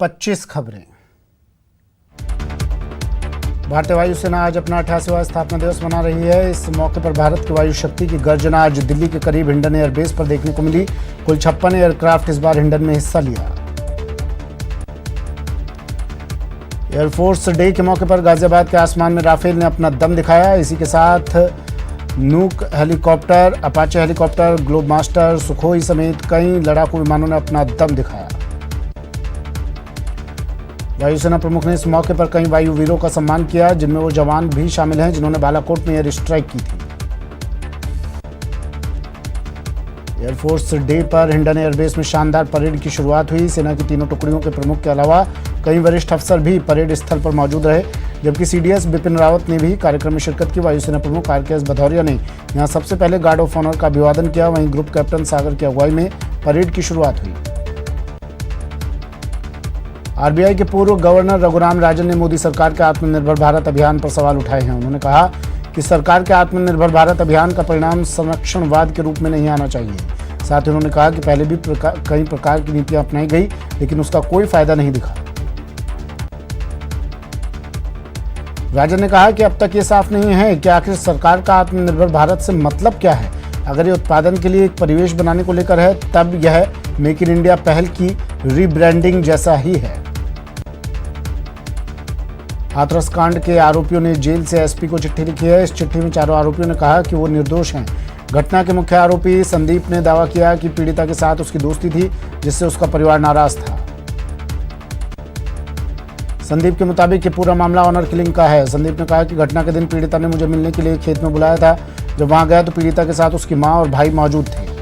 25 खबरें। भारतीय वायुसेना आज अपना 88वां स्थापना दिवस मना रही है। इस मौके पर भारत की वायु शक्ति की गर्जना आज दिल्ली के करीब हिंडन एयरबेस पर देखने को मिली। कुल 56 एयरक्राफ्ट इस बार हिंडन में हिस्सा लिया। एयरफोर्स डे के मौके पर गाजियाबाद के आसमान में राफेल ने अपना दम दिखाया। इसी के साथ nook helicopter, Apache helicopter, globe master, Sukhoi समेत कई लड़ाकू विमानों ने अपना दम दिखाया। वायुसेना प्रमुख ने इस मौके पर कई वायु वीरों का सम्मान किया, जिनमें वो जवान भी शामिल हैं जिन्होंने बालाकोट में एयर स्ट्राइक की थी। एयरफोर्स डे पर हिंडन एयरबेस में शानदार परेड की शुरुआत हुई। सेना की तीनों टुकड़ियों के प्रमुख के अलावा कई वरिष्ठ अफसर भी परेड स्थल पर मौजूद रहे, जबकि सीडीएस बिपिन रावत ने भी कार्यक्रम में शिरकत की। वायुसेना प्रमुख आरकेएस भदौरिया ने यहां सबसे पहले गार्ड ऑफ ऑनर का अभिवादन किया। वहीं ग्रुप कैप्टन सागर की अगुवाई में परेड की शुरुआत हुई। आरबीआई के पूर्व गवर्नर रघुराम राजन ने मोदी सरकार के आत्मनिर्भर भारत अभियान पर सवाल उठाए हैं। उन्होंने कहा कि सरकार के आत्मनिर्भर भारत अभियान का परिणाम संरक्षणवाद के रूप में नहीं आना चाहिए। साथ ही उन्होंने कहा कि पहले भी कई प्रकार की नीतियां अपनाई गई, लेकिन उसका कोई फायदा नहीं दिखा। राजन ने कहा कि अब तक ये साफ नहीं है कि आखिर सरकार का आत्मनिर्भर भारत से मतलब क्या है। अगर ये उत्पादन के लिए एक परिवेश बनाने को लेकर है, तब यह मेक इन इंडिया पहल की रीब्रांडिंग जैसा ही है। हाथरस कांड के आरोपियों ने जेल से एसपी को चिट्ठी लिखी है। इस चिट्ठी में चारों आरोपियों ने कहा कि वो निर्दोष हैं। घटना के मुख्य आरोपी संदीप ने दावा किया कि पीड़िता के साथ उसकी दोस्ती थी, जिससे उसका परिवार नाराज था। संदीप के मुताबिक ये पूरा मामला ऑनर किलिंग का है। संदीप ने कहा कि घटना के दिन पीड़िता ने मुझे मिलने के लिए खेत में बुलाया था। जब वहां गया तो पीड़िता के साथ उसकी मां और भाई मौजूद थे।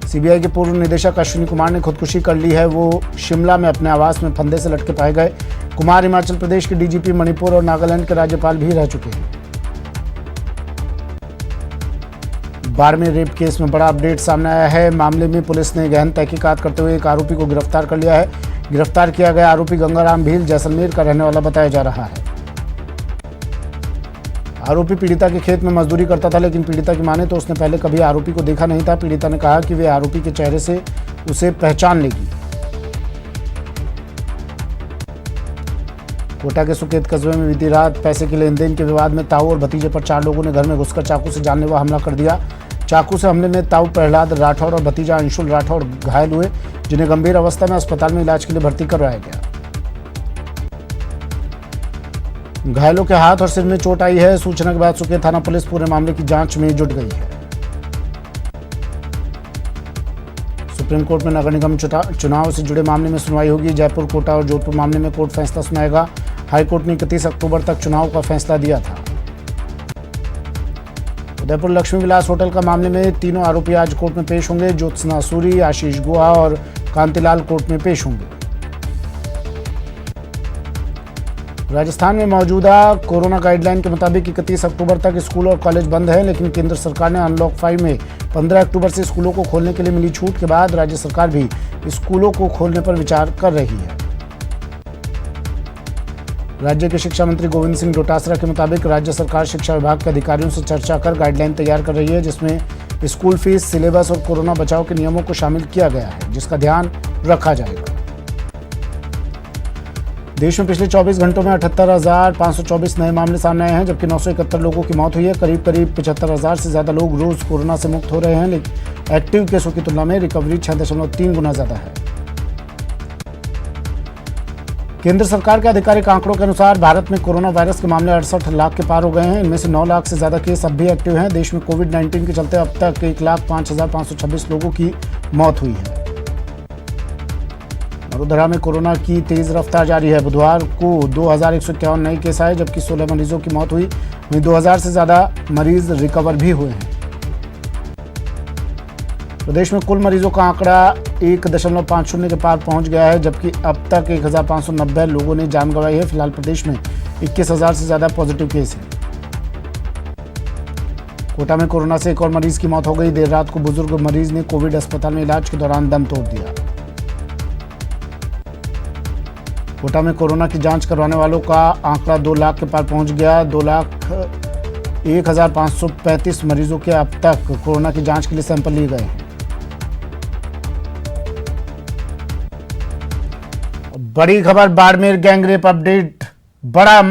सीबीआई के पूर्व निदेशक अश्विनी कुमार ने खुदकुशी कर ली है। वो शिमला में अपने आवास में फंदे से लटके पाए गए। कुमार हिमाचल प्रदेश के डीजीपी, मणिपुर और नागालैंड के राज्यपाल भी रह चुके हैं। बाड़मेर रेप केस में बड़ा अपडेट सामने आया है। मामले में पुलिस ने गहन तहकीकात करते हुए एक आरोपी को गिरफ्तार कर लिया है। गिरफ्तार किया गया आरोपी गंगाराम भील जैसलमेर का रहने वाला बताया जा रहा है। आरोपी पीड़िता के खेत में मजदूरी करता था, लेकिन पीड़िता की माने तो उसने पहले कभी आरोपी को देखा नहीं था। पीड़िता ने कहा कि वे आरोपी के चेहरे से उसे पहचान लेगी। कोटा के सुकेत कस्बे में बीती रात पैसे के लेन देन के विवाद में ताऊ और भतीजे पर 4 लोगों ने घर में घुसकर चाकू से जानलेवा हमला कर दिया। चाकू से हमले में ताऊ प्रहलाद राठौड़ और भतीजा अंशुल राठौड़ घायल हुए, जिन्हें गंभीर अवस्था में अस्पताल में इलाज के लिए भर्ती करवाया गया। घायलों के हाथ और सिर में चोट आई है। सूचना के बाद सुकेत थाना पुलिस पूरे मामले की जांच में जुट गई है। सुप्रीम कोर्ट में नगर निगम चुनाव से जुड़े मामले में सुनवाई होगी। जयपुर, कोटा और जोधपुर मामले में कोर्ट फैसला सुनाएगा। हाईकोर्ट ने 31 अक्टूबर तक चुनाव का फैसला दिया था। उदयपुर लक्ष्मी विलास होटल का मामले में तीनों आरोपी आज कोर्ट में पेश होंगे। ज्योत्सना सूरी, आशीष गुहा और कांतिलाल कोर्ट में पेश होंगे। राजस्थान में मौजूदा कोरोना गाइडलाइन के मुताबिक 31 अक्टूबर तक स्कूल और कॉलेज बंद है, लेकिन केंद्र सरकार ने अनलॉक 5 में 15 अक्टूबर से स्कूलों को खोलने के लिए मिली छूट के बाद राज्य सरकार भी स्कूलों को खोलने पर विचार कर रही है। राज्य के शिक्षा मंत्री गोविंद सिंह डोटासरा के मुताबिक राज्य सरकार शिक्षा विभाग के अधिकारियों से चर्चा कर गाइडलाइन तैयार कर रही है, जिसमें स्कूल फीस, सिलेबस और कोरोना बचाव के नियमों को शामिल किया गया है, जिसका ध्यान रखा जाएगा। देश में पिछले 24 घंटों में 78,524 नए मामले सामने आए हैं, जबकि 971 लोगों की मौत हुई है। करीब 75,000 से ज्यादा लोग रोज कोरोना से मुक्त हो रहे हैं, लेकिन एक्टिव केसों की तुलना में रिकवरी 6.3 गुना ज्यादा है। केंद्र सरकार के आधिकारिक आंकड़ों के अनुसार भारत में कोरोना वायरस के मामले 68 लाख के पार हो गए हैं। इनमें से 9 लाख से ज्यादा केस अब भी एक्टिव हैं। देश में कोविड-19 के चलते अब तक 1,05,526 लोगों की मौत हुई है। वडोदरा में कोरोना की तेज रफ्तार जारी है। बुधवार को 2,151 नए केस आए, जबकि 16 मरीजों की मौत हुई। वहीं 2,000 से ज्यादा मरीज रिकवर भी हुए हैं। प्रदेश में कुल मरीजों का आंकड़ा 1.50 के पार पहुंच गया है, जबकि अब तक 1,590 लोगों ने जान गंवाई है। फिलहाल प्रदेश में 21,000 से ज्यादा पॉजिटिव केस हैं। कोटा में कोरोना से एक और मरीज की मौत हो गई। देर रात को बुजुर्ग मरीज ने कोविड अस्पताल में इलाज के दौरान दम तोड़ दिया। कोटा में कोरोना की जांच करवाने वालों का आंकड़ा 2 लाख के पार पहुंच गया। 2,01,535 मरीजों के अब तक कोरोना की जांच के लिए सैंपल लिए गए हैं। बड़ी खबर बाड़मेर गैंगरेप अपडेट। बड़ा